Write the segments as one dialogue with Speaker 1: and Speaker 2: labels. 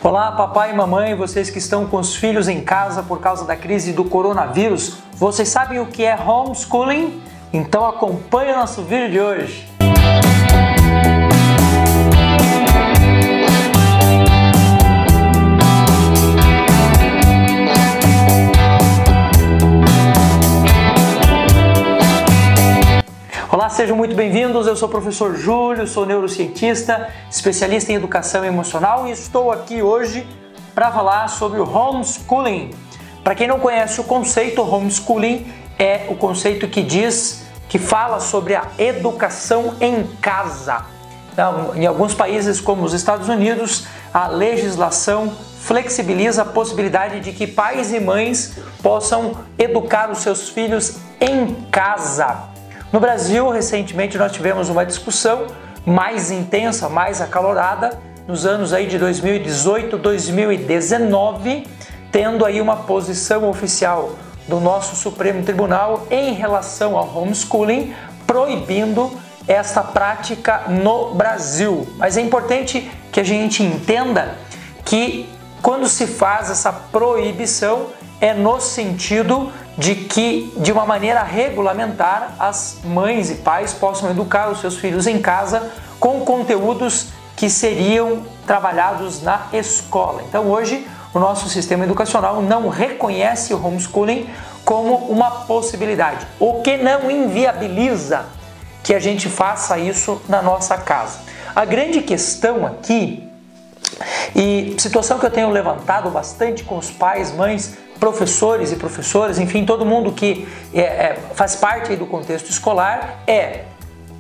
Speaker 1: Olá, papai e mamãe, vocês que estão com os filhos em casa por causa da crise do coronavírus, vocês sabem o que é homeschooling? Então acompanhe o nosso vídeo de hoje. Olá, sejam muito bem-vindos. Eu sou o professor Júlio, sou neurocientista, especialista em educação emocional e estou aqui hoje para falar sobre o homeschooling. Para quem não conhece o conceito, homeschooling é o conceito que fala sobre a educação em casa. Então, em alguns países, como os Estados Unidos, a legislação flexibiliza a possibilidade de que pais e mães possam educar os seus filhos em casa. No Brasil, recentemente, nós tivemos uma discussão mais intensa, mais acalorada, nos anos aí de 2018, 2019, tendo aí uma posição oficial do nosso Supremo Tribunal em relação ao homeschooling, proibindo esta prática no Brasil. Mas é importante que a gente entenda que quando se faz essa proibição é no sentido de que, de uma maneira regulamentar, as mães e pais possam educar os seus filhos em casa com conteúdos que seriam trabalhados na escola. Então hoje o nosso sistema educacional não reconhece o homeschooling como uma possibilidade, o que não inviabiliza que a gente faça isso na nossa casa. A grande questão aqui, e situação que eu tenho levantado bastante com os pais, mães, professores e professoras, enfim, todo mundo que faz parte aí do contexto escolar, é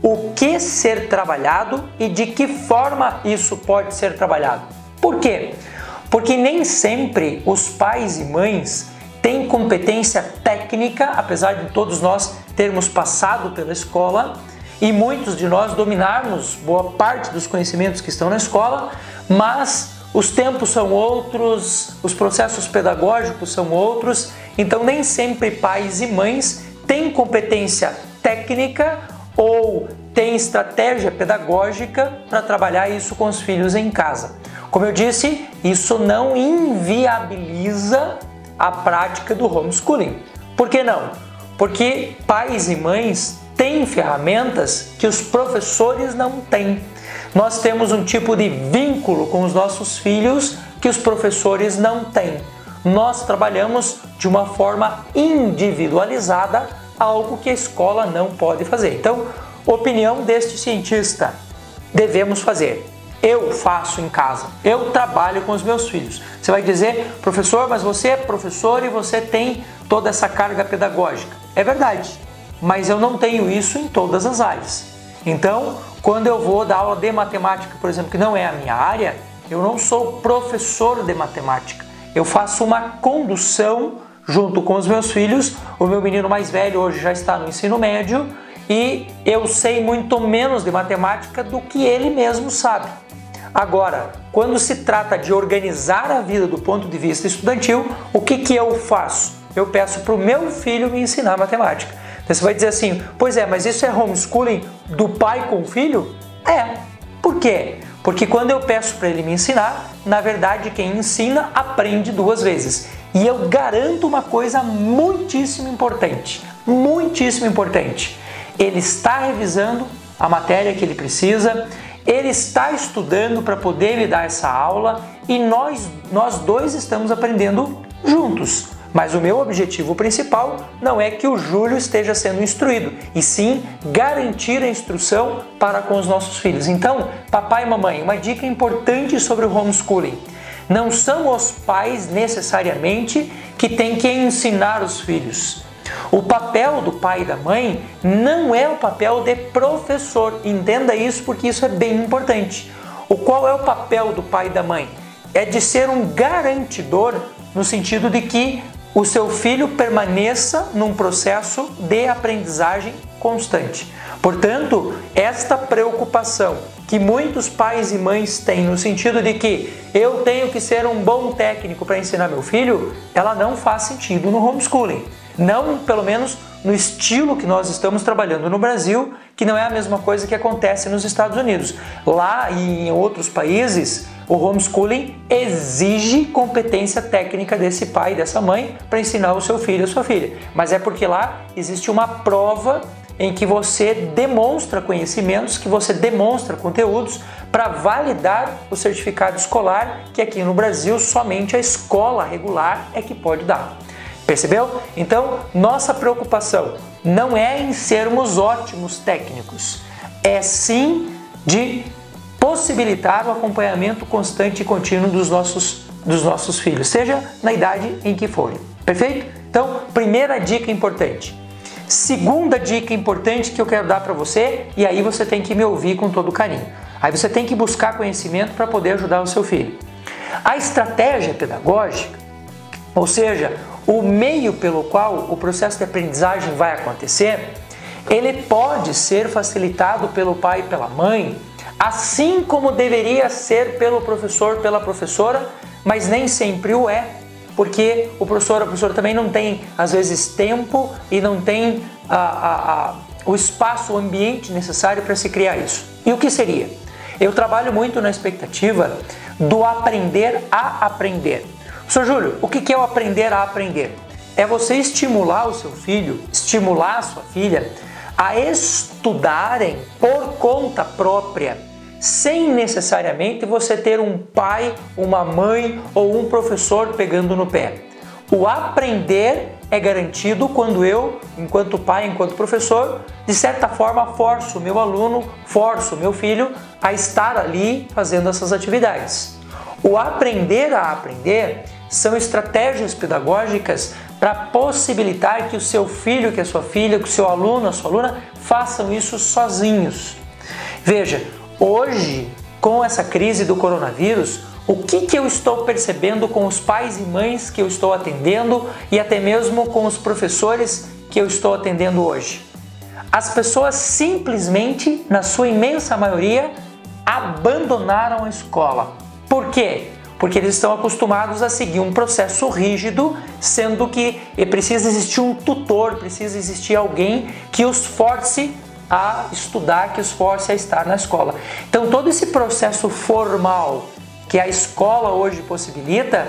Speaker 1: o que ser trabalhado e de que forma isso pode ser trabalhado. Por quê? Porque nem sempre os pais e mães têm competência técnica, apesar de todos nós termos passado pela escola e muitos de nós dominarmos boa parte dos conhecimentos que estão na escola, mas os tempos são outros, os processos pedagógicos são outros, então nem sempre pais e mães têm competência técnica ou têm estratégia pedagógica para trabalhar isso com os filhos em casa. Como eu disse, isso não inviabiliza a prática do homeschooling. Por que não? Porque pais e mães têm ferramentas que os professores não têm. Nós temos um tipo de vínculo com os nossos filhos que os professores não têm. Nós trabalhamos de uma forma individualizada, algo que a escola não pode fazer. Então, opinião deste cientista, devemos fazer. Eu faço em casa, eu trabalho com os meus filhos. Você vai dizer, professor, mas você é professor e você tem toda essa carga pedagógica. É verdade, mas eu não tenho isso em todas as áreas. Então, quando eu vou dar aula de matemática, por exemplo, que não é a minha área, eu não sou professor de matemática. Eu faço uma condução junto com os meus filhos. O meu menino mais velho hoje já está no ensino médio e eu sei muito menos de matemática do que ele mesmo sabe. Agora, quando se trata de organizar a vida do ponto de vista estudantil, o que eu faço? Eu peço para o meu filho me ensinar matemática. Então você vai dizer assim, pois é, mas isso é homeschooling do pai com o filho? É. Por quê? Porque quando eu peço para ele me ensinar, na verdade quem ensina aprende duas vezes. E eu garanto uma coisa muitíssimo importante, muitíssimo importante. Ele está revisando a matéria que ele precisa, ele está estudando para poder me dar essa aula e nós dois estamos aprendendo juntos. Mas o meu objetivo principal não é que o Júlio esteja sendo instruído, e sim garantir a instrução para com os nossos filhos. Então, papai e mamãe, uma dica importante sobre o homeschooling. Não são os pais necessariamente que têm que ensinar os filhos. O papel do pai e da mãe não é o papel de professor. Entenda isso porque isso é bem importante. Qual é o papel do pai e da mãe? É de ser um garantidor no sentido de que o seu filho permaneça num processo de aprendizagem constante. Portanto, esta preocupação que muitos pais e mães têm no sentido de que eu tenho que ser um bom técnico para ensinar meu filho, ela não faz sentido no homeschooling. Não, pelo menos, no estilo que nós estamos trabalhando no Brasil, que não é a mesma coisa que acontece nos Estados Unidos. Lá e em outros países, o homeschooling exige competência técnica desse pai e dessa mãe para ensinar o seu filho ou sua filha. Mas é porque lá existe uma prova em que você demonstra conhecimentos, que você demonstra conteúdos para validar o certificado escolar, que aqui no Brasil somente a escola regular é que pode dar. Percebeu? Então, nossa preocupação não é em sermos ótimos técnicos, é sim de possibilitar o acompanhamento constante e contínuo dos nossos filhos, seja na idade em que forem. Perfeito? Então, primeira dica importante. Segunda dica importante que eu quero dar para você, e aí você tem que me ouvir com todo carinho. Aí você tem que buscar conhecimento para poder ajudar o seu filho. A estratégia pedagógica, ou seja, o meio pelo qual o processo de aprendizagem vai acontecer, ele pode ser facilitado pelo pai e pela mãe, assim como deveria ser pelo professor, pela professora, mas nem sempre o é, porque o professor, a professora também não tem, às vezes, tempo e não tem o espaço, o ambiente necessário para se criar isso. E o que seria? Eu trabalho muito na expectativa do aprender a aprender. Professor Júlio, o que é o aprender a aprender? É você estimular o seu filho, estimular a sua filha a estudarem por conta própria, sem necessariamente você ter um pai, uma mãe ou um professor pegando no pé. O aprender é garantido quando eu, enquanto pai, enquanto professor, de certa forma forço o meu aluno, forço o meu filho a estar ali fazendo essas atividades. O aprender a aprender são estratégias pedagógicas para possibilitar que o seu filho, que a sua filha, que o seu aluno, a sua aluna façam isso sozinhos. Veja, hoje, com essa crise do coronavírus, o que eu estou percebendo com os pais e mães que eu estou atendendo e até mesmo com os professores que eu estou atendendo hoje? As pessoas simplesmente, na sua imensa maioria, abandonaram a escola. Por quê? Porque eles estão acostumados a seguir um processo rígido, sendo que precisa existir um tutor, precisa existir alguém que os force a estudar, que os force a estar na escola. Então todo esse processo formal que a escola hoje possibilita,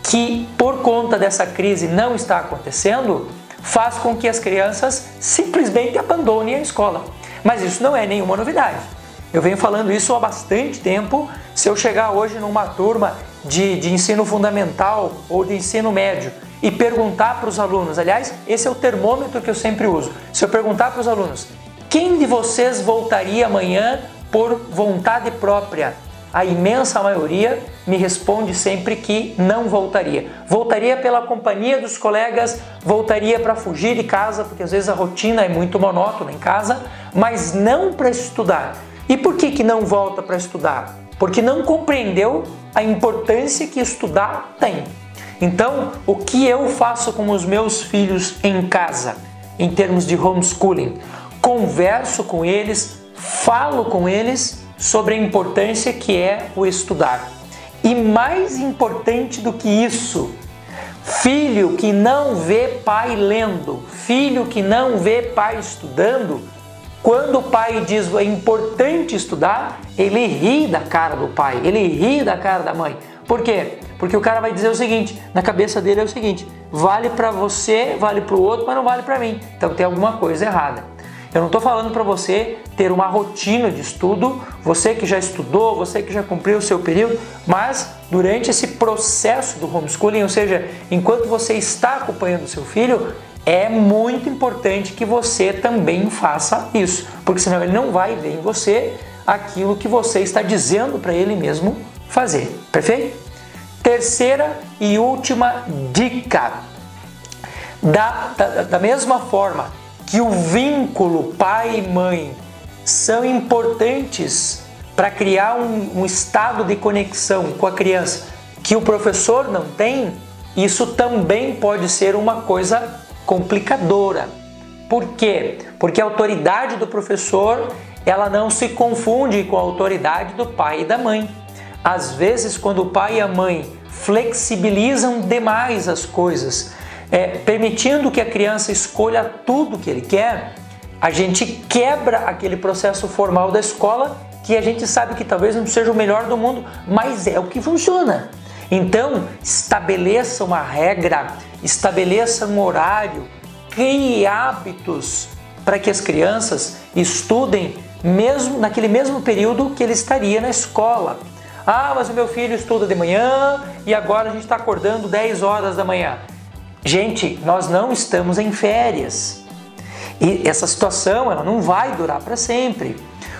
Speaker 1: que por conta dessa crise não está acontecendo, faz com que as crianças simplesmente abandonem a escola. Mas isso não é nenhuma novidade. Eu venho falando isso há bastante tempo. Se eu chegar hoje numa turma de ensino fundamental ou de ensino médio e perguntar para os alunos, aliás, esse é o termômetro que eu sempre uso. Se eu perguntar para os alunos, quem de vocês voltaria amanhã por vontade própria? A imensa maioria me responde sempre que não voltaria. Voltaria pela companhia dos colegas, voltaria para fugir de casa, porque às vezes a rotina é muito monótona em casa, mas não para estudar. E por que não volta para estudar? Porque não compreendeu a importância que estudar tem. Então, o que eu faço com os meus filhos em casa, em termos de homeschooling? Converso com eles, falo com eles sobre a importância que é o estudar. E mais importante do que isso, filho que não vê pai lendo, filho que não vê pai estudando, quando o pai diz é importante estudar, ele ri da cara do pai, ele ri da cara da mãe. Por quê? Porque o cara vai dizer o seguinte, na cabeça dele é o seguinte, vale para você, vale para o outro, mas não vale para mim. Então tem alguma coisa errada. Eu não estou falando para você ter uma rotina de estudo, você que já estudou, você que já cumpriu o seu período, mas durante esse processo do homeschooling, ou seja, enquanto você está acompanhando o seu filho, é muito importante que você também faça isso, porque senão ele não vai ver em você aquilo que você está dizendo para ele mesmo fazer, perfeito? Terceira e última dica, da mesma forma que o vínculo pai e mãe são importantes para criar um estado de conexão com a criança que o professor não tem, isso também pode ser uma coisa complicadora. Por quê? Porque a autoridade do professor, ela não se confunde com a autoridade do pai e da mãe. Às vezes, quando o pai e a mãe flexibilizam demais as coisas, permitindo que a criança escolha tudo que ele quer, a gente quebra aquele processo formal da escola, que a gente sabe que talvez não seja o melhor do mundo, mas é o que funciona. Então, estabeleça uma regra, estabeleça um horário, crie hábitos para que as crianças estudem mesmo naquele mesmo período que ele estaria na escola. Ah, mas o meu filho estuda de manhã e agora a gente está acordando 10 horas da manhã. Gente, nós não estamos em férias. E essa situação ela não vai durar para sempre.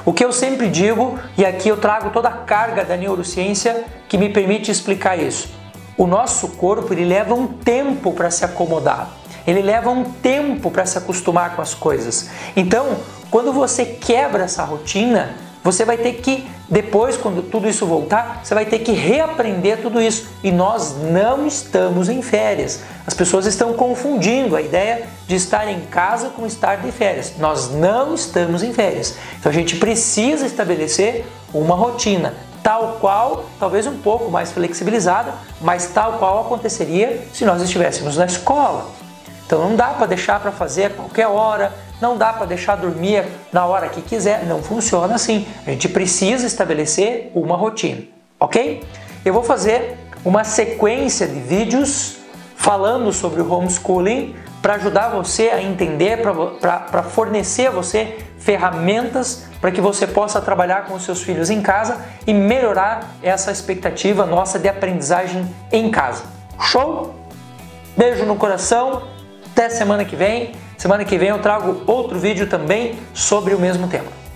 Speaker 1: O que eu sempre digo, e aqui eu trago toda a carga da neurociência que me permite explicar isso. O nosso corpo ele leva um tempo para se acomodar. Ele leva um tempo para se acostumar com as coisas. Então, quando você quebra essa rotina, você vai ter que, depois, quando tudo isso voltar, você vai ter que reaprender tudo isso. E nós não estamos em férias. As pessoas estão confundindo a ideia de estar em casa com estar de férias. Nós não estamos em férias. Então a gente precisa estabelecer uma rotina, tal qual, talvez um pouco mais flexibilizada, mas tal qual aconteceria se nós estivéssemos na escola. Então não dá para deixar para fazer a qualquer hora, não dá para deixar dormir na hora que quiser, não funciona assim. A gente precisa estabelecer uma rotina, ok? Eu vou fazer uma sequência de vídeos falando sobre o homeschooling para ajudar você a entender, para fornecer a você ferramentas para que você possa trabalhar com os seus filhos em casa e melhorar essa expectativa nossa de aprendizagem em casa. Show? Beijo no coração, até semana que vem. Semana que vem eu trago outro vídeo também sobre o mesmo tema.